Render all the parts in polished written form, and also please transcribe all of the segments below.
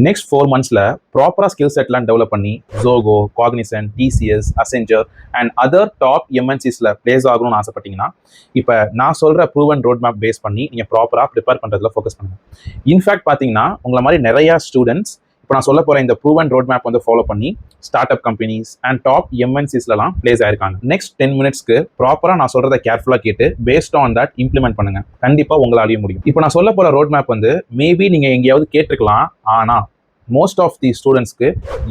Next 4 மந்த்ஸில் ப்ராப்பராக skill செட்லாம் டெவலப் பண்ணி Zoho, Cognizant, TCS, Accenture and other top எம்என்சிஸில் பிளேஸ் ஆகணும்னு ஆசைப்பட்டீங்கன்னா இப்போ நான் சொல்கிற ப்ரூவன் ரோட் மேப் பேஸ் பண்ணி நீங்கள் ப்ராப்பராக ப்ரிப்பேர் பண்ணுறதுல ஃபோக்கஸ் பண்ணுங்கள். இன்ஃபேக்ட் பார்த்தீங்கன்னா உங்களை மாதிரி நிறையா ஸ்டூடெண்ட்ஸ் இப்போ நான் சொல்ல போகிற இந்த ப்ரூவன் ரோட் மேப் வந்து ஃபாலோ பண்ணி start up companies and top எம்என்சிஸ்லாம் பிளேஸ் ஆயிருக்காங்க. நெக்ஸ்ட் 10 மினிட்ஸ்க்கு ப்ராப்பராக நான் சொல்கிறத கேர்ஃபுல்லாக கேட்டு பேஸ்ட் ஆன் தட் இம்ப்ளிமெண்ட் பண்ணுங்க. கண்டிப்பாக உங்களாலையும் முடியும். இப்போ நான் சொல்ல போகிற ரோட் மேப் வந்து மேபி நீங்கள் எங்கேயாவது கேட்டிருக்கலாம், ஆனால் மோஸ்ட் ஆஃப் தி ஸ்டூடெண்ட்ஸ்க்கு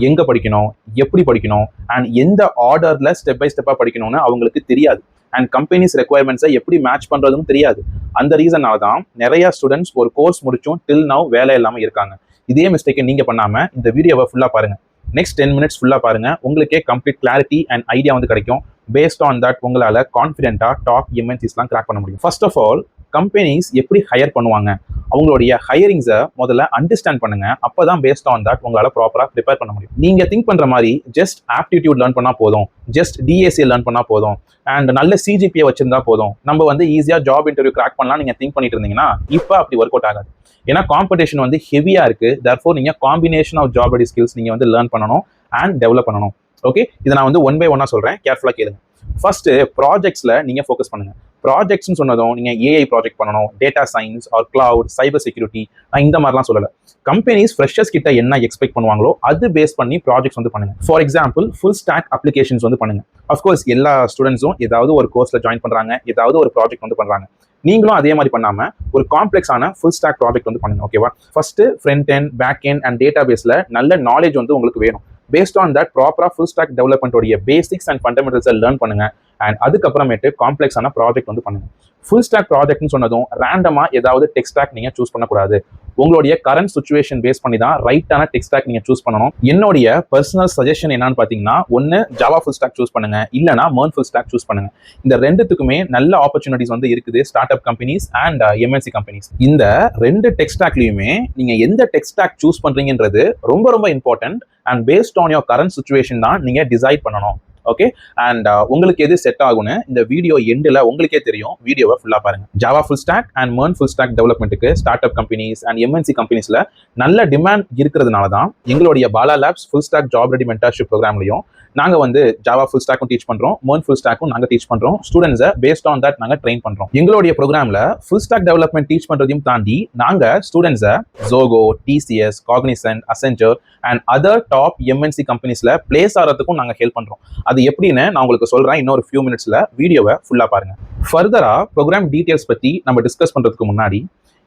எங்கே படிக்கணும், எப்படி படிக்கணும் அண்ட் எந்த ஆர்டரில் ஸ்டெப் பை ஸ்டெப்பாக படிக்கணும்னு அவங்களுக்கு தெரியாது. அண்ட் கம்பெனிஸ் ரெக்குயர்மெண்ட்ஸை எப்படி மேட்ச் பண்ணுறதும் தெரியாது. அந்த ரீசனால தான் நிறையா ஸ்டூடெண்ட்ஸ் ஒரு கோர்ஸ் முடிச்சும் டில் நவ் வேலை இல்லாமல் இருக்காங்க. இதே மிஸ்டேக்கை நீங்கள் பண்ணாமல் இந்த வீடியோவை ஃபுல்லாக பாருங்கள். நெக்ஸ்ட் 10 மினிட்ஸ் ஃபுல்லாக பாருங்கள். உங்களுக்கே கம்ப்ளீட் கிளாரிட்டி அண்ட் ஐடியா வந்து கிடைக்கும். பேஸ்ட் ஆன் தட் உங்களால் கான்ஃபிடென்ட்டாக டாப் எம்என்சிஸ்லாம் கிராக் பண்ண முடியும். ஃபர்ஸ்ட் ஆஃப் ஆல் கம்பெனிஸ் எப்படி ஹையர் பண்ணுவாங்க, அவங்களுடைய ஹையரிங்ஸை முதல்ல அண்டர்ஸ்டாண்ட் பண்ணுங்க. அப்போ தான் பேஸ்ட் ஆன் தட் உங்களால் ப்ராப்பராக ப்ரிப்பேர் பண்ண முடியும். நீங்கள் திங்க் பண்ணுற மாதிரி ஜஸ்ட் ஆப்டிடியூட் லேர்ன் பண்ணால் போதும், ஜஸ்ட் டிஎஸ்சி லேர்ன் பண்ணால் போதும் அண்ட் நல்ல சிஜிபியை வச்சிருந்தா போதும், நம்ம வந்து ஈஸியாக ஜாப் இன்டர்வியூ கிராக் பண்ணலாம் நீங்கள் திங்க் பண்ணிட்டு இருந்தீங்கன்னா இப்போ அப்படி ஒர்க் அவுட் ஆகாது. ஏன்னா காம்படிஷன் வந்து ஹெவியாக இருக்குது. தர்ஃபோர் நீங்கள் combination of job ready skills நீங்கள் வந்து லேர்ன் பண்ணணும் அண்ட் டெவலப் பண்ணணும். ஓகே, இதை நான் வந்து 1 by 1 சொல்கிறேன், கேர்ஃபுல்லாக கேளுங்க. ஃபர்ஸ்ட்டு ப்ராஜெக்ட்ஸில் நீங்கள் ஃபோக்கஸ் பண்ணுங்கள். ப்ராஜெக்ட்ஸ்னு சொன்னதும் நீங்கள் ஏஐ ப்ராஜெக்ட் பண்ணணும், data science or cloud, cyber security, நான் இந்த மாதிரிலாம் சொல்லலை. கம்பெனிஸ் ஃப்ரெஷர்ஸ் கிட்ட என்ன எக்ஸ்பெக்ட் பண்ணுவாங்களோ அது பேஸ் பண்ணி ப்ராஜெக்ட்ஸ் வந்து பண்ணுங்க. For example full stack applications வந்து பண்ணுங்க. அஃப்கோர்ஸ் எல்லா ஸ்டூடெண்ட்ஸும் ஏதாவது ஒரு கோர்ஸில் ஜாயின் பண்ணுறாங்க, ஏதாவது ஒரு ப்ராஜெக்ட் வந்து பண்ணுறாங்க. நீங்களும் அதே மாதிரி பண்ணாமல் ஒரு காம்ப்ளெக்ஸான ஃபுல் ஸ்டாக் ப்ராஜெக்ட் வந்து பண்ணுங்க. ஓகேவா? First front end, back end and data பேஸில் நல்ல நாலேஜ் வந்து உங்களுக்கு வேணும். பேஸ்ட் ஆன் தட் ப்ராப்பராக ஃபுல் ஸ்டாக் டெவலப்மெண்ட்டோடைய பேசிக்ஸ் அண்ட் ஃபண்டமெண்டல்ஸை லேர்ன் பண்ணுங்க. அண்ட் அதுக்கப்புறமேட்டு காம்ப்ளெக்ஸான ப்ராஜெக்ட் வந்து பண்ணுங்க. ஃபுல் ஸ்டாக் ப்ராஜெக்ட்னு சொன்னதும் ரேண்டமாக ஏதாவது டெக் ஸ்டாக் நீங்கள் சூஸ் பண்ணக்கூடாது. உங்களுடைய கரண்ட் சுச்சுவேஷன் பேஸ் பண்ணி தான் ரைட்டான டெக் ஸ்டாக் நீங்கள் சூஸ் பண்ணணும். என்னுடைய பர்சனல் சஜஷன் என்னன்னு பார்த்தீங்கன்னா, ஒன்று ஜாவா ஃபுல் ஸ்டாக் சூஸ் பண்ணுங்க, இல்லைனா மெர்ன் ஃபுல் ஸ்டாக் சூஸ் பண்ணுங்க. இந்த ரெண்டுத்துக்குமே நல்ல ஆப்பர்ச்சுனிட்டிஸ் வந்து இருக்குது, start up companies and MNC companies. இந்த ரெண்டு டெக் ஸ்டாக்லையுமே நீங்கள் எந்த டெக் ஸ்டாக் சூஸ் பண்ணுறீங்கன்றது ரொம்ப ரொம்ப important. And based on your current situation தான் நீங்கள் டிசைட் பண்ணணும். ஓகே, அண்ட் உங்களுக்கு எது செட் ஆகும்னு இந்த வீடியோ எண்டில் உங்களுக்கே தெரியும். வீடியோவை ஃபுல்லாக பாருங்க. Java full stack and MERN full stack டெவலப்மெண்ட்டுக்கு start up companies and MNC கம்பெனிஸில் நல்ல டிமாண்ட் இருக்கிறதுனால தான் எங்களுடைய Bala labs full stack job ready mentorship ப்ரோக்ராம்லையும் நாங்கள் வந்து ஜாவா ஃபுல் ஸ்டாக்கும் டீச் பண்ணுறோம், மெர்ன் ஃபுல் ஸ்டாக்கும் நாங்கள் டீச் பண்ணுறோம். ஸ்டூடெண்ட்ஸை பேஸ்ட் ஆன் தட் நாங்கள் ட்ரெயின் பண்ணுறோம். எங்களுடைய ப்ரோக்ராமில் ஃபுல் ஸ்டாக் டெவலப்மெண்ட் டீச் பண்ணுறதையும் தாண்டி நாங்கள் ஸ்டூடெண்ட்ஸை Zoho, TCS, Cognizant, Accenture and other top MNC கம்பெனிஸில் பிளேஸ் ஆகிறதுக்கும் நாங்கள் ஹெல்ப் பண்ணுறோம். அது எப்படின்னு நான் உங்களுக்கு சொல்கிறேன். இன்னொரு ஃபியூ மினிட்ஸில் வீடியோவை ஃபுல்லாக பாருங்கள். ஃபர்தராக ப்ரோக்ராம் டீட்டெயில்ஸ் பற்றி நம்ம டிஸ்கஸ் பண்ணுறதுக்கு முன்னாடி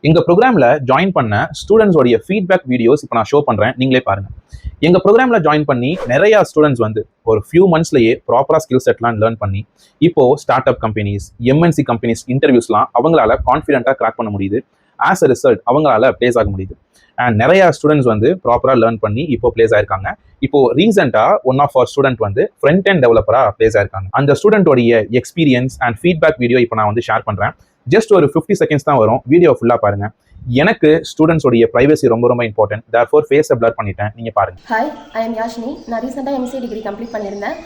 எங்கள் ப்ரோக்ராமில் ஜாயின் பண்ண ஸ்டூடெண்ட்ஸோடைய ஃபீட்பேக் வீடியோஸ் இப்போ நான் ஷோ பண்ணுறேன், நீங்களே பாருங்கள். எங்கள் ப்ரோக்ராமில் ஜாயின் பண்ணி நிறையா ஸ்டூடெண்ட்ஸ் வந்து ஒரு ஃபியூ மந்த்ஸ்லேயே ப்ராப்பராக ஸ்கில் செட்லாம் லேர்ன் பண்ணி இப்போது start up companies, MNC companies இன்டர்வியூஸ்லாம் அவங்களால கான்ஃபிடென்ட்டாக கிராக் பண்ண முடியுது. ஆஸ் அ ரிசல்ட் அவங்களால பிளேஸ் ஆக முடியுது. அண்ட் நிறையா ஸ்டூடெண்ட்ஸ் வந்து ப்ராப்பராக லேர்ன் பண்ணி இப்போ பிளேஸ் ஆயிருக்காங்க. இப்போ ரீசெண்டாக ஒன் ஆஃப் அவர் ஸ்டூடெண்ட் வந்து ஃப்ரண்ட் எண்ட் டெவலப்பராக பிளேஸ் ஆயிருக்காங்க. அந்த ஸ்டூடெண்ட்டோடைய எக்ஸ்பீரியன்ஸ் அண்ட் ஃபீட்பேக் வீடியோ இப்போ நான் வந்து ஷேர் பண்ணுறேன். ஜஸ்ட் ஒரு 50 செகண்ட்ஸ் தான் வரும். வீடியோ ஃபுல்லாக பாருங்க. எனக்கு ஸ்டூடெண்ட்ஸோடைய பிரைவசி ரொம்ப ரொம்ப இம்பார்ட்டன்ட். தேர்ஃபோர் ஃபேஸை பிளர் பண்ணிட்டேன், நீங்கள் பாருங்க. Hi, I am Yashini. நான் ரீசெண்டாக எம்சிஏ டிகிரி கம்ப்ளீட் பண்ணியிருந்தேன்.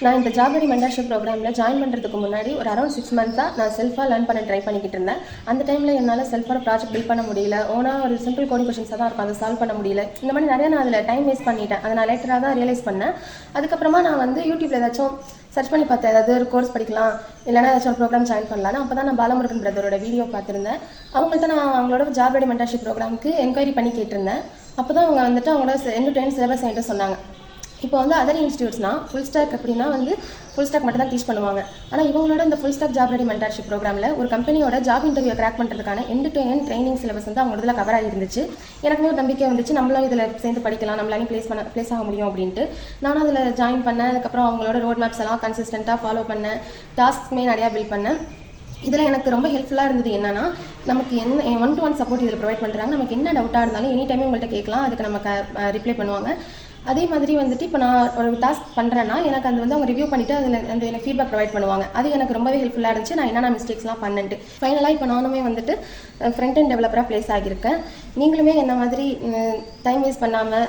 நான் இந்த ஜாப் ரெடி மென்டர்ஷிப் ப்ரோக்ராமில் ஜாயின் பண்ணுறதுக்கு முன்னாடி ஒரு அரௌண்ட் 6 மந்த்ஸாக நான் செல்ஃபாக லேர்ன் பண்ண ட்ரை பண்ணிக்கிட்டு இருந்தேன். அந்த டைமில் என்னால் செல்ஃபாக ப்ராஜெக்ட் பில்ட் பண்ண முடியல. ஓனாக ஒரு சிம்பிள் கோடிங் கொஷின்ஸாக தான் இருக்கும், அதை சால்வ் பண்ண முடியல. இந்த மாதிரி நிறையா நான் அதில் டைம் வேஸ்ட் பண்ணிட்டேன். அதை நான் லேட்டராக தான் ரியலைஸ் பண்ணேன். அதுக்கப்புறமா நான் வந்து யூடியூப்ல ஏதாச்சும் சர்ச் பண்ணி பார்த்தேன், ஏதாவது ஒரு கோர்ஸ் படிக்கலாம், இல்லைனா ஏதாச்சும் ஒரு ப்ரோக்ராம் ஜாயின் பண்ணலாம். அப்போ தான் நான் பாலமுருகன் பிரதரோட வீடியோ பார்த்துருந்தேன். அவங்கள்ட்ட நான் அவங்களோட ஜாப் ரெடி மென்டர்ஷிப் ப்ரோக்ராமுக்கு என்கொயரி பண்ணி கேட்டிருந்தேன். அப்போ தான் அவங்க வந்துட்டு அவங்களோட end-to-end சிலபஸ் என்கிட்ட சொன்னாங்க. இப்போ வந்து அதர் இன்ஸ்டியூட்ஸ்னால் ஃபுல் ஸ்டாக் அப்படின்னா வந்து ஃபுல் ஸ்டாக் மட்டும் தான் டீச் பண்ணுவாங்க. ஆனால் இவங்களோட இந்த full stack job ready mentorship ப்ரோக்ராமில் ஒரு கம்பெனியோட ஜாப் இன்டர்வியூ கிராக் பண்ணுறதுக்கான end-to-end ட்ரைனிங் சிலபஸ் வந்து அவங்க இதில் கவர் ஆகிருந்துச்சு. எனக்குமே ஒரு நம்பிக்கை வந்துச்சு, நம்மளும் இதில் சேர்ந்து படிக்கலாம், நம்மளாலையும் ப்ளேஸ் ஆக முடியும் அப்படின்ட்டு. நானும் அதில் ஜாயின் பண்ணேன். அதுக்கப்புறம் அவங்களோட ரோட் மேப்ஸ் எல்லாம் கன்சிஸ்டண்ட்டாக ஃபாலோ பண்ணேன். டாஸ்க்மே நிறையா பில்ட் பண்ணேன். இதில் எனக்கு ரொம்ப ஹெல்ப்ஃபுல்லாக இருந்தது என்னன்னா, நமக்கு என்ன 1-to-1 சப்போர்ட் இதில் ப்ரொவைட் பண்ணுறாங்க. நமக்கு என்ன டவுட்டாக இருந்தாலும் எனி டைமே உங்கள்கிட்ட கேட்கலாம், அதுக்கு நமக்கு ரிப்ளை பண்ணுவாங்க. அதே மாதிரி வந்துட்டு இப்போ நான் ஒரு டாஸ்க் பண்ணுறேன்னா எனக்கு அது வந்து அவங்க ரிவ்யூ பண்ணிவிட்டு அதில் அந்த எனக்கு ஃபீட்பேக் ப்ரொவைட் பண்ணுவாங்க. அது எனக்கு ரொம்பவே ஹெல்ப்ஃபுல்லாக இருந்துச்சு. நான் என்னென்ன மிஸ்டேக்ஸ்லாம் பண்ணிட்டு ஃபைனலாக இப்போ நானுமே வந்துட்டு ஃப்ரண்ட் அண்ட் டெவலப்பராக ப்ளேஸ் ஆகியிருக்கேன். நீங்களுமே என்ன மாதிரி டைம் வேஸ்ட் பண்ணாமல்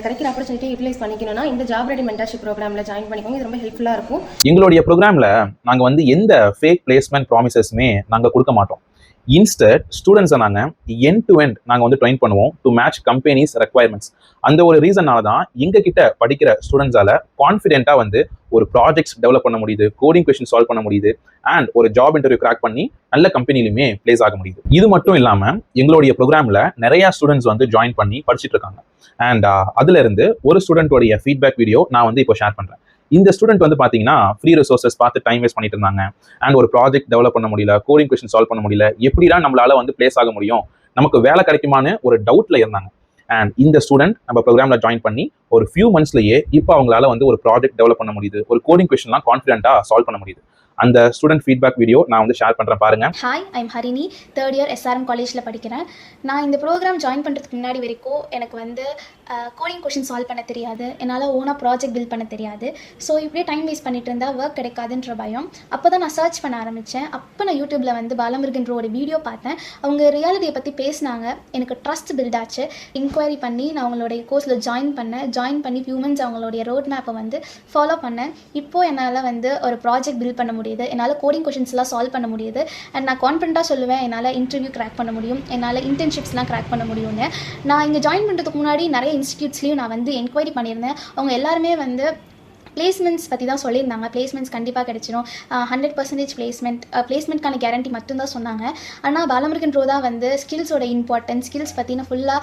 கிடைக்கிற ஆப்பர்ச்சுனிட்டியை யூட்டிலைஸ் பண்ணிக்கணும்னா இந்த ஜாப் ரெடி மென்டர்ஷிப் ப்ரோக்ராமில் ஜாயின் பண்ணிக்கோங்க. இது ரொம்ப ஹெல்ப்ஃபுல்லாக இருக்கும். எங்களுடைய ப்ரோக்ராமில் நாங்கள் வந்து எந்த ஃபேக் பிளேஸ்மெண்ட் ப்ராமிசஸுமே நாங்கள் கொடுக்க மாட்டோம். இன்ஸ்டட் ஸ்டூடெண்ட்ஸை நாங்கள் எண்ட் டு எண்ட் நாங்கள் வந்து ட்ரெயின் பண்ணுவோம் டு மேட்ச் கம்பெனிஸ் ரெக்வயர்மெண்ட்ஸ். அந்த ஒரு ரீசனால தான் எங்ககிட்ட படிக்கிற ஸ்டூடெண்ட்ஸால கான்ஃபிடென்ட்டாக வந்து ஒரு ப்ராஜெக்ட்ஸ் டெவலப் பண்ண முடியுது, கோடிங் கொஸ்டின் சால்வ் பண்ண முடியுது, அண்ட் ஒரு ஜாப் இன்டர்வியூ கிராக் பண்ணி நல்ல கம்பெனிலுமே பிளேஸ் ஆக முடியுது. இது மட்டும் இல்லாமல் எங்களுடைய ப்ரோக்ராமில் நிறையா ஸ்டூடெண்ட்ஸ் வந்து ஜாயின் பண்ணி படிச்சுட்டு இருக்காங்க. அண்ட் அதுல இருந்து ஒரு ஸ்டூடெண்ட்டோடைய ஃபீட்பேக் வீடியோ நான் வந்து இப்போ ஷேர் பண்ணுறேன். இந்த ஸ்டூடெண்ட் வந்து பார்த்தீங்கன்னா ஃப்ரீ ரிசோர்சஸ் பார்த்து டைம் வேஸ்ட் பண்ணிட்டு இருந்தாங்க. அண்ட் ஒரு ப்ராஜெக்ட் டெவலப் பண்ண முடியல, கோடிங் கொஸ்டின் சால்வ் பண்ண முடியல, எப்படிலாம் நம்மளால வந்து பிளேஸ் ஆக முடியும், நமக்கு வேலை கிடைக்குமான்னு ஒரு டவுட்ல இருந்தாங்க. அண்ட் இந்த ஸ்டூடெண்ட் நம்ம ப்ரோக்ராம்ல ஜாயின் பண்ணி ஒரு ஃபியூ மந்த்ஸ்லயே இப்போ அவங்களால வந்து ஒரு ப்ராஜெக்ட் டெவலப் பண்ண முடியுது, ஒரு கோடிங் கொஸ்டின்லாம் கான்ஃபிடென்ட்டா சால்வ் பண்ண முடியுது. அந்த ஸ்டூடெண்ட் ஃபீட்பேக் வீடியோ நான் வந்து ஷேர் பண்ணுறேன் பாருங்க. Hi, I'm Harini, third year SRM காலேஜில் படிக்கிறேன். நான் இந்த ப்ரோக்ராம் ஜாயின் பண்ணுறதுக்கு முன்னாடி வரைக்கும் எனக்கு வந்து கோடிங் கொஷின் சால்வ் பண்ண தெரியாது, என்னால் ஓனாக ப்ராஜெக்ட் பில்ட் பண்ண தெரியாது. ஸோ இப்படியே டைம் வேஸ்ட் பண்ணிட்டு இருந்தால் ஒர்க் கிடைக்காதுன்ற பயம். அப்போ தான் நான் சர்ச் பண்ண ஆரம்பித்தேன். அப்போ நான் யூடியூப்பில் வந்து பாலமுருகன்ற ஒரு வீடியோ பார்த்தேன். அவங்க ரியாலிட்டியை பற்றி பேசினாங்க. எனக்கு ட்ரஸ்ட் பில்ட் ஆச்சு. இன்கொயரி பண்ணி நான் அவங்களுடைய கோர்ஸில் ஜாயின் பண்ணி ஃபியூ மந்த்ஸ் அவங்களுடைய ரோட் மேப்பை வந்து ஃபாலோ பண்ணேன். இப்போது என்னால் வந்து ஒரு ப்ராஜெக்ட் பில்ட் பண்ண முடியுது, என்னால் கோடிங் கொஷின்ஸ்லாம் சால்வ் பண்ண முடியுது. அண்ட் நான் கான்ஃபிடண்ட்டாக சொல்லுவேன் என்னால் இன்டர்வியூ கிராக் பண்ண முடியும், என்னால் இன்டர்ன்ஷிப்ஸ்லாம் கிராக் பண்ண முடியும்னு. நான் இங்கே ஜாயின் பண்ணுறதுக்கு முன்னாடி நிறைய இன்ஸ்டியூட்ஸ்லேயும் நான் வந்து என்கொயரி பண்ணியிருந்தேன். அவங்க எல்லாருமே வந்து பிளேஸ்மெண்ட்ஸ் பற்றி தான் சொல்லியிருந்தாங்க. பிளேஸ்மெண்ட்ஸ் கண்டிப்பாக கிடைச்சிடும், 100% பிளேஸ்மெண்ட்கான கேரண்டி மட்டும்தான் சொன்னாங்க. ஆனால் பாலமுருகன் ரோதா வந்து ஸ்கில்ஸோட இம்பார்ட்டன்ஸ், ஸ்கில்ஸ் பற்றின ஃபுல்லாக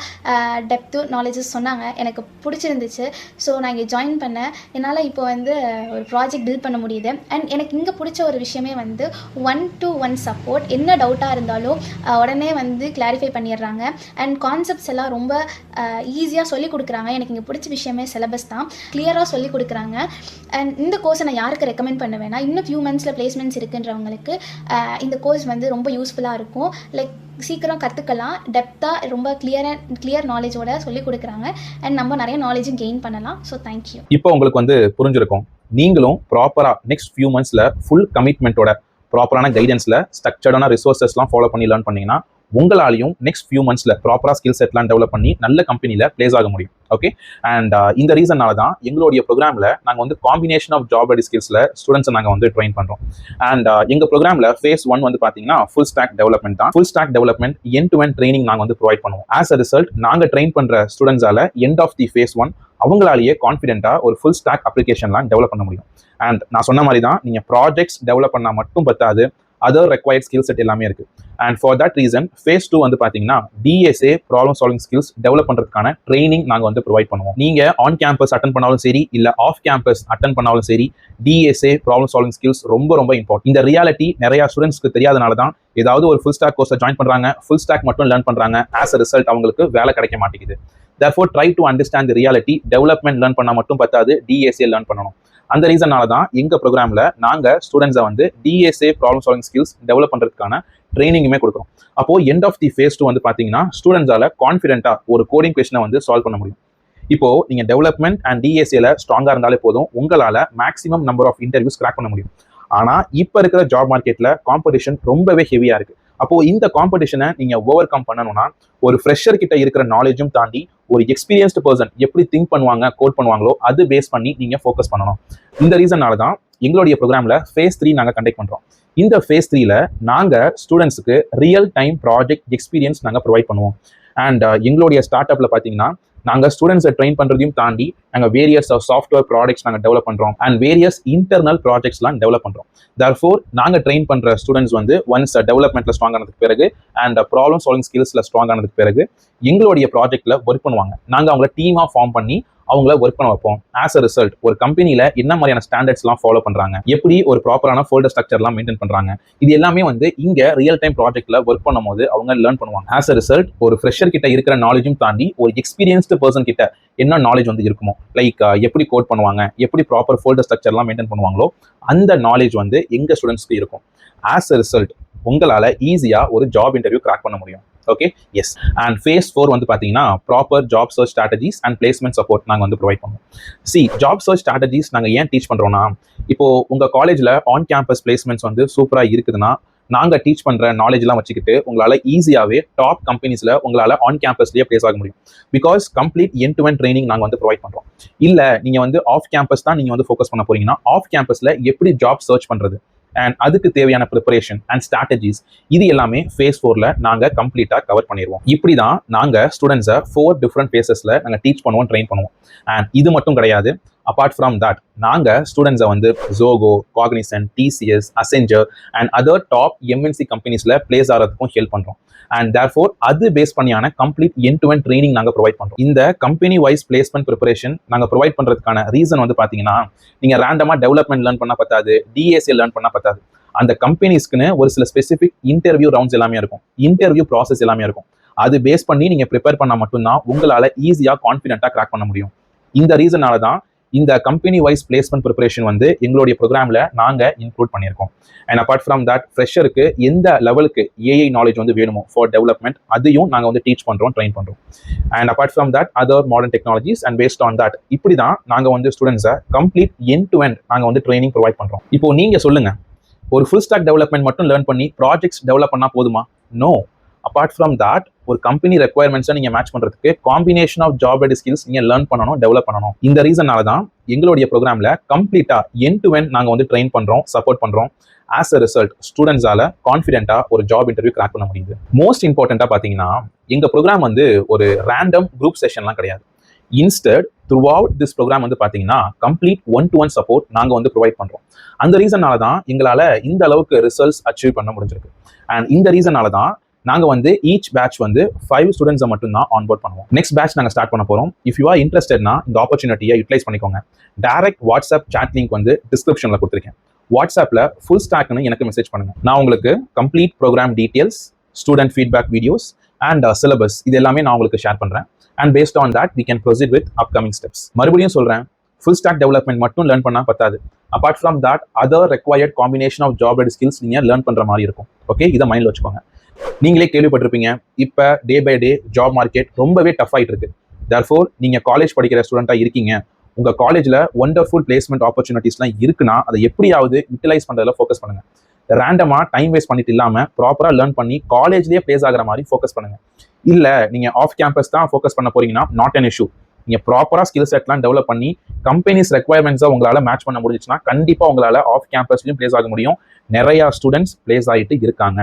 டெப்த்து நாலேஜஸ் சொன்னாங்க. எனக்கு பிடிச்சிருந்துச்சு. ஸோ நான் இங்கே ஜாயின் பண்ணேன். என்னால் இப்போ வந்து ஒரு ப்ராஜெக்ட் பில்ட் பண்ண முடியுது. அண்ட் எனக்கு இங்கே பிடிச்ச ஒரு விஷயமே வந்து 1-to-1 சப்போர்ட். என்ன டவுட்டாக இருந்தாலும் உடனே வந்து கிளாரிஃபை பண்ணிடுறாங்க. அண்ட் கான்செப்ட்ஸ் எல்லாம் ரொம்ப ஈஸியாக சொல்லிக் கொடுக்குறாங்க. எனக்கு இங்கே பிடிச்ச விஷயமே சிலபஸ் தான், கிளியராக சொல்லிக் கொடுக்குறாங்க. அண்ட் இந்த கோர்ஸை நான் யாருக்கு ரெக்கமெண்ட் பண்ணுவேன்னா, இன்னும் ஃபியூ மந்த்ஸில் பிளேஸ்மெண்ட்ஸ் இருக்குன்றவங்களுக்கு இந்த கோர்ஸ் வந்து ரொம்ப யூஸ்ஃபுல்லாக இருக்கும். லைக் சீக்கிரம் கற்றுக்கலாம், டெப்த்தாக ரொம்ப கிளியர் நாலேஜோட சொல்லிக் கொடுக்குறாங்க. அண்ட் நம்ம நிறைய நாலேஜும் கெயின் பண்ணலாம். So thank you. இப்போ உங்களுக்கு வந்து புரிஞ்சிருக்கும். நீங்களும் ப்ராப்பராக நெக்ஸ்ட் ஃபியூ மந்த்ஸில் ஃபுல் கமிட்மெண்ட்டோட ப்ராப்பரான கைடன்ஸில் ஸ்ட்ரக்சர்டான ரிசோர்ஸஸ்லாம் ஃபாலோ பண்ணி லேர்ன் பண்ணிங்கன்னா உங்களாலையும் நெக்ஸ்ட் ஃபியூ மந்த்ஸில் ப்ராப்பராக ஸ்கில் செட்லாம் டெவலப் பண்ணி நல்ல கம்பெனியில் பிளேஸ் ஆக முடியும். ஓகே. அண்ட் இந்த ரீசனால தான் எங்களுடைய ப்ரோக்ராமில் நாங்கள் வந்து காம்பினேஷன் ஆஃப் ஜாப் ரெடி ஸ்கில்ஸில் ஸ்டூடெண்ட்ஸை நாங்கள் வந்து ட்ரெயின் பண்ணுறோம். அண்ட் எங்கள் ப்ரோக்ராமில் phase 1 வந்து பார்த்தீங்கன்னா ஃபுல் ஸ்டாக் டெவலப்மெண்ட் தான். Full stack development end to end training நாங்கள் வந்து ப்ரொவைட் பண்ணுவோம். ஆஸ் அ ரிசல்ட் நாங்கள் ட்ரெயின் பண்ணுற ஸ்டூடெண்ட்ஸால எண்ட் ஆஃப் தி phase 1 அவங்களாலேயே கான்ஃபிடென்ட்டாக ஒரு ஃபுல் ஸ்டாக் அப்ளிகேஷன்லாம் டெவலப் பண்ண முடியும். அண்ட் நான் சொன்ன மாதிரி தான், நீங்கள் ப்ராஜெக்ட்ஸ் டெவலப் பண்ணால் மட்டும் பத்தாது, அதர் ரெக்வயர்ட் ஸ்கில் செட் எல்லாமே இருக்கு. And for that reason phase 2 வந்து பார்த்தீங்கன்னா DSA problem solving skills develop பண்ணுறதுக்கான ட்ரைனிங் நாங்கள் வந்து ப்ரொவைட் பண்ணுவோம். நீங்கள் ஆன் கேம்பஸ் அட்டன் பண்ணாலும் சரி, இல்லை ஆஃப் கேம்பஸ் அட்டன் பண்ணாலும் சரி, DSA ப்ராப்ளம் சால்விங் ஸ்கில்ஸ் ரொம்ப ரொம்ப இம்பார்ட்டன்ட். இந்த ரியாலிட்டி நிறைய ஸ்டூடெண்ட்ஸ்க்கு தெரியாதனால தான் ஏதாவது ஒரு ஃபுல் ஸ்டாக் கோர்ஸை ஜாயின் பண்ணுறாங்க, ஃபுல் ஸ்டாக் மட்டும் லேர்ன் பண்ணுறாங்க, ஆஸ் அ ரிசல்ட் அவங்களுக்கு வேலை கிடைக்க மாட்டேங்குது. therefore try to understand the reality. Development learn பண்ணால் மட்டும் பத்தாது, DSA லேர்ன் பண்ணணும். அந்த ரீசனால தான் எங்கள் ப்ரோக்ராமில் நாங்கள் ஸ்டூடெண்ட்ஸை வந்து DSA problem solving skills develop பண்ணுறதுக்கான ட்ரைனிங்குமே கொடுக்குறோம். அப்போது எண்ட் ஆஃப் தி phase 2 வந்து பார்த்தீங்கன்னா ஸ்டூடெண்ட்ஸால் கான்ஃபிடென்ட்டாக ஒரு கோடிங் கொஸ்டினை வந்து சால்வ் பண்ண முடியும். இப்போது நீங்கள் டெவலப்மெண்ட் அண்ட் DSAல ஸ்ட்ராங்காக இருந்தாலே போதும், உங்களால் maximum number of interviews crack பண்ண முடியும். ஆனால் இப்போ இருக்கிற ஜாப் மார்க்கெட்டில் காம்படிஷன் ரொம்பவே ஹெவியாக இருக்குது. அப்போது இந்த காம்படிஷனை நீங்கள் ஓவர் கம் பண்ணணும்னா ஒரு ஃப்ரெஷர் கிட்ட இருக்கிற நாலேஜும் தாண்டி ஒரு எக்ஸ்பீரியன்ஸ்டு பர்சன் எப்படி திங்க் பண்ணுவாங்க, கோட் பண்ணுவாங்களோ அது பேஸ் பண்ணி நீங்கள் ஃபோக்கஸ் பண்ணணும். இந்த ரீசனால தான் எங்களுடைய ப்ரோக்ராமில் phase 3 நாங்கள் கண்டக்ட் பண்ணுறோம். இந்த phase 3ல நாங்கள் ஸ்டூடெண்ட்ஸுக்கு ரியல் டைம் ப்ராஜெக்ட் எக்ஸ்பீரியன்ஸ் நாங்கள் ப்ரொவைட் பண்ணுவோம். அண்ட் எங்களுடைய ஸ்டார்ட் அப்பில் பார்த்தீங்கன்னா நாங்கள் ஸ்டூடெண்ட்ஸை ட்ரெயின் பண்ணுறதையும் தாண்டி நாங்கள் வேரியஸ் சாஃப்ட்வேர் ப்ராடக்ட்ஸ் நாங்கள் டெவலப் பண்ணுறோம் அண்ட் வேரியஸ் இன்டர்னல் ப்ராஜெக்ட்ஸ்லாம் டெவலப் பண்ணுறோம். therefore நாங்கள் ட்ரெயின் பண்ணுற ஸ்டூடெண்ட்ஸ் வந்து ஒன்ஸ் டெவலப்மெண்ட்டில் ஸ்ட்ராங் ஆனதுக்கு பிறகு அண்ட் ப்ராப்ளம் சால்விங் ஸ்கில்ஸில் ஸ்ட்ராங் ஆனதுக்கு பிறகு எங்களுடைய ப்ராஜெக்ட்டில் ஒர்க் பண்ணுவாங்க. நாங்கள் அவங்கள டீமாக ஃபார்ம் பண்ணி அவங்கள ஒர்க் பண்ண வைப்போம். ஆஸ் அ ரிசல்ட் ஒரு கம்பெனியில் என்ன மாதிரியான ஸ்டாண்டர்ட்ஸ்லாம் ஃபாலோ பண்ணுறாங்க, எப்படி ஒரு ப்ராப்பரான ஃபோல்டர் ஸ்ட்ரக்சர்லாம் மெயின்டைன் பண்ணுறாங்க, இது எல்லாமே வந்து இங்கே ரியல் டைம் ப்ராஜெக்ட்டில் ஒர்க் பண்ணும் போது அவங்க லேர்ன் பண்ணுவாங்க. ஆஸ் அ ரிசல்ட் ஒரு ஃப்ரெஷர் கிட்ட இருக்கிற நாலேஜும் தாண்டி ஒரு எக்ஸ்பீரியன்ஸ்டு பர்சன் கிட்ட என்ன நாலேஜ் வந்து இருக்குமோ, லைக் எப்படி கோட் பண்ணுவாங்க, எப்படி ப்ராப்பர் ஃபோல்டர் ஸ்ட்ரக்சர்லாம் மெயின்டைன் பண்ணுவாங்களோ அந்த நாலேஜ் வந்து எங்கள் ஸ்டூடெண்ட்ஸ்க்கு இருக்கும். ஆஸ் அ ரிசல்ட் உங்களால் ஈஸியாக ஒரு ஜாப் இன்டர்வியூ கிராக் பண்ண முடியும். Okay, S. அண்ட் phase 4 வந்து பார்த்தீங்கன்னா proper job search strategies and placement support நாங்கள் வந்து ப்ரொவைட் பண்ணுவோம். ஜாப் சர்ச் ஸ்ட்ராட்டஜிஸ் நாங்கள் ஏன் டீச் பண்ணுறோன்னா, இப்போது உங்கள் காலேஜில் ஆன் கேம்பஸ் பிளேஸ்மெண்ட்ஸ் வந்து சூப்பராக இருக்குதுன்னா நாங்கள் டீச் பண்ணுற நாலேஜ்லாம் வச்சுக்கிட்டு உங்களால் ஈஸியாகவே டாப் கம்பெனிஸில் உங்களால் ஆன் கேம்பஸ்லேயே பிளேஸ் ஆக முடியும். Because complete end to end training நாங்கள் வந்து ப்ரொவைட் பண்ணுறோம். இல்லை நீங்கள் வந்து ஆஃப் கேம்பஸ் தான் நீங்கள் வந்து ஃபோக்கஸ் பண்ண போறீங்கன்னா ஆஃப் கேம்பஸில் எப்படி ஜாப் சர்ச் பண்ணுறது, அண்ட் அதுக்கு தேவையான ப்ரிப்பரேஷன் அண்ட் ஸ்ட்ராட்டஜிஸ் இது எல்லாமே ஃபேஸ் 4ல நாங்கள் கம்ப்ளீட்டாக கவர் பண்ணிடுவோம். இப்படி தான் நாங்கள் ஸ்டூடெண்ட்ஸை 4 டிஃப்ரெண்ட் ஃபேஸஸில் நாங்கள் டீச் பண்ணுவோம், ட்ரெயின் பண்ணுவோம். அண்ட் இது மட்டும் கிடையாது, அப்பார்ட் ஃப்ரம் தட் நாங்கள் ஸ்டூடெண்ட்ஸை வந்து Zoho, Cognizant, TCS, Accenture and other top MNC கம்பெனிஸில் பிளேஸ் ஆகிறதுக்கும் ஹெல்ப் பண்ணுறோம். அண்ட் தேர்ஃபோர் அது பேஸ் பண்ணியான complete end to end training நாங்கள் ப்ரொவைட் பண்ணுறோம். இந்த கம்பெனி வைஸ் பிளேஸ்மெண்ட் ப்ரிப்பரேஷன் நாங்கள் ப்ரொவைட் பண்ணுறதுக்கான ரீசன் வந்து பார்த்தீங்கன்னா, நீங்கள் ரேண்டமாக டெவலப்மெண்ட் லேர்ன் பண்ணால் பத்தாது, டிஏசி லேர்ன் பண்ணால் பத்தாது. அந்த கம்பெனிஸ்க்குன்னு ஒரு சில ஸ்பெசிஃபிக் இன்டர்வியூ ரவுண்ட்ஸ் எல்லாமே இருக்கும், இன்டர்வியூ ப்ராசஸ் எல்லாமே இருக்கும். அது பேஸ் பண்ணி நீங்கள் ப்ரிப்பேர் பண்ணால் மட்டும்தான் உங்களால் ஈஸியாக கான்ஃபிடென்ட்டாக கிராக் பண்ண முடியும். இந்த ரீசனால தான் இந்த கம்பெனி வைஸ் பிளேஸ்மெண்ட் ப்ரிப்பரேஷன் வந்து எங்களுடைய ப்ரோக்ராமில் நாங்கள் இன்க்ளூட் பண்ணியிருக்கோம். அண்ட் அப்பார்ட் ஃப்ரம் தட் ஃப்ரெஷருக்கு எந்த லெவலுக்கு ஏஐ நாலேஜ் வந்து வேணுமோ ஃபார் டெவலப்மெண்ட் அதையும் நாங்கள் வந்து டீச் பண்ணுறோம், ட்ரெயின் பண்ணுறோம். And apart from that other modern technologies and based on that இப்படி தான் நாங்கள் வந்து ஸ்டூடெண்ட்ஸை கம்ப்ளீட் எண்ட் டு எண்ட் நாங்கள் வந்து ட்ரைனிங் ப்ரொவைட் பண்ணுறோம். இப்போ நீங்கள் சொல்லுங்கள், ஒரு ஃபுல் ஸ்டாக் டெவலப்மெண்ட் மட்டும் லேர்ன் பண்ணி ப்ராஜெக்ட்ஸ் டெவலப் பண்ணால் போதுமா? நோ. அப்பார்ட் ஃப்ரம் தட் ஒரு கம்பெனி ரெக்யர்மெண்ட்ஸை நீங்கள் மேட்ச் பண்ணுறதுக்கு combination of job ready skills நீங்கள் லேர்ன் பண்ணணும், டெவலப் பண்ணணும். இந்த ரீசனால தான் எங்களுடைய ப்ரோக்ராமில் கம்ப்ளீட்டாக எண்ட் டு எண்ட் நாங்கள் வந்து ட்ரெயின் பண்ணுறோம், சப்போர்ட் பண்ணுறோம். ஆஸ் அ ரிசல்ட் ஸ்டூடெண்ட்ஸால கான்ஃபிடென்ட்டாக ஒரு ஜாப் இன்டர்வியூ கிராக் பண்ண முடியுது. மோஸ்ட் இம்பார்ட்டண்ட்டாக பார்த்தீங்கன்னா, எங்கள் ப்ரோக்ராம் வந்து ஒரு ரேண்டம் குரூப் செஷன்லாம் கிடையாது. Instead throughout this programme வந்து பார்த்தீங்கன்னா கம்ப்ளீட் 1-to-1 சப்போர்ட் நாங்கள் வந்து ப்ரொவைட் பண்ணுறோம். அந்த ரீசனால தான் எங்களால் இந்த அளவுக்கு ரிசல்ட்ஸ் அச்சீவ் பண்ண முடிஞ்சிருக்கு. அண்ட் இந்த ரீசனால தான் நாங்கள் வந்து ஈச் பேட்ச் வந்து 5 ஸ்டூடெண்ட்ஸை மட்டும் தான் ஆன்போர்ட் பண்ணுவோம். நெக்ஸ்ட் பேட்ச் நாங்கள் ஸ்டார்ட் பண்ண போகிறோம். இஃப் யூ ஆர் இன்ட்ரெஸ்டட்னா இந்த ஆப்பர்ச்சுனிட்டியை யூட்டிலைஸ் பண்ணிக்கோங்க. டைரக்ட் வாட்ஸ்அப் சாட் லிங்க் வந்து டிஸ்கிரிப்ஷனில் கொடுத்துருக்கேன். வாட்ஸ்அப்பில் ஃபுல் ஸ்டாக்னு எனக்கு மெசேஜ் பண்ணுங்கள். நான் உங்களுக்கு complete programme details, student feedback videos and syllabus இது எல்லாமே நான் உங்களுக்கு ஷேர் பண்ணுறேன். And based on that we can proceed with upcoming steps. மறுபடியும் சொல்கிறேன், ஃபுல் ஸ்டாக் டெவலப்மெண்ட் மட்டும் லேர்ன் பண்ணால் பத்தாது. Apart from that other required combination of job ready skills நீங்கள் லேர்ன் பண்ணுற மாதிரி இருக்கும். ஓகே, இதை மைண்டில் வச்சுக்கோங்க. நீங்களே கேள்விப்பட்டிருப்பீங்க, இப்போ day by day job market ரொம்பவே டஃப் ஆகிட்டு இருக்கு. தேர்ஃபோர் நீங்கள் காலேஜ் படிக்கிற ஸ்டூடெண்ட்டாக இருக்கீங்க, உங்கள் காலேஜில் ஒண்டர்ஃபுல் பிளேஸ்மெண்ட் ஆப்பர்ச்சுனிட்டிஸ்லாம் இருக்குன்னா அதை எப்படியாவது யூட்டிலைஸ் பண்ணுறதுல ஃபோக்கஸ் பண்ணுங்கள். ரேண்டமாக டைம் வேஸ்ட் பண்ணிட்டு இல்லாமல் ப்ராப்பராக லேர்ன் பண்ணி காலேஜ்லேயே பிளேஸ் ஆகிற மாதிரி ஃபோக்கஸ் பண்ணுங்கள். இல்லை நீங்கள் ஆஃப் கேம்பஸ் தான் ஃபோக்கஸ் பண்ண போறீங்கன்னா நாட் அன் இஷ்யூ. நீங்கள் ப்ராப்பராக ஸ்கில் செட்லாம் டெவலப் பண்ணி கம்பெனிஸ் ரெக்வயர்மெண்ட்ஸை உங்களால் மேட்ச் பண்ண முடிஞ்சுன்னா கண்டிப்பாக உங்களால் ஆஃப் கேம்பஸ்லையும் பிளேஸ் ஆக முடியும். நிறையா ஸ்டூடெண்ட்ஸ் பிளேஸ் ஆகிட்டு இருக்காங்க.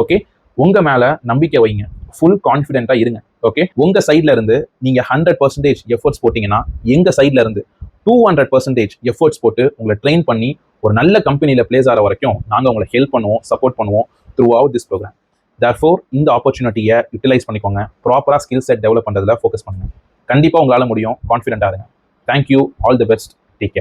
ஓகே, உங்கள் மேலே நம்பிக்கை வைங்க, ஃபுல் கான்ஃபிடென்ட்டாக இருங்க. ஓகே, உங்கள் சைடில் இருந்து நீங்கள் 100% எஃபர்ட்ஸ் போட்டிங்கன்னா எங்கள் சைடில் இருந்து 200% எஃபர்ட்ஸ் போட்டு உங்களை ட்ரெயின் பண்ணி ஒரு நல்ல கம்பெனியில் பிளேஸ் ஆகிற வரைக்கும் நாங்கள் உங்களை ஹெல்ப் பண்ணுவோம், சப்போர்ட் பண்ணுவோம் throughout this programme. Therefore இந்த ஆப்பர்ச்சுனிட்டியை யூட்டிலைஸ் பண்ணிக்கோங்க. ப்ராப்பராக ஸ்கில் செட் டெவலப் பண்ணுறதுல ஃபோக்கஸ் பண்ணுங்கள். கண்டிப்பாக உங்களால் முடியும். கான்ஃபிடென்ட்டாக இருங்க. Thank you. All the best. Take care.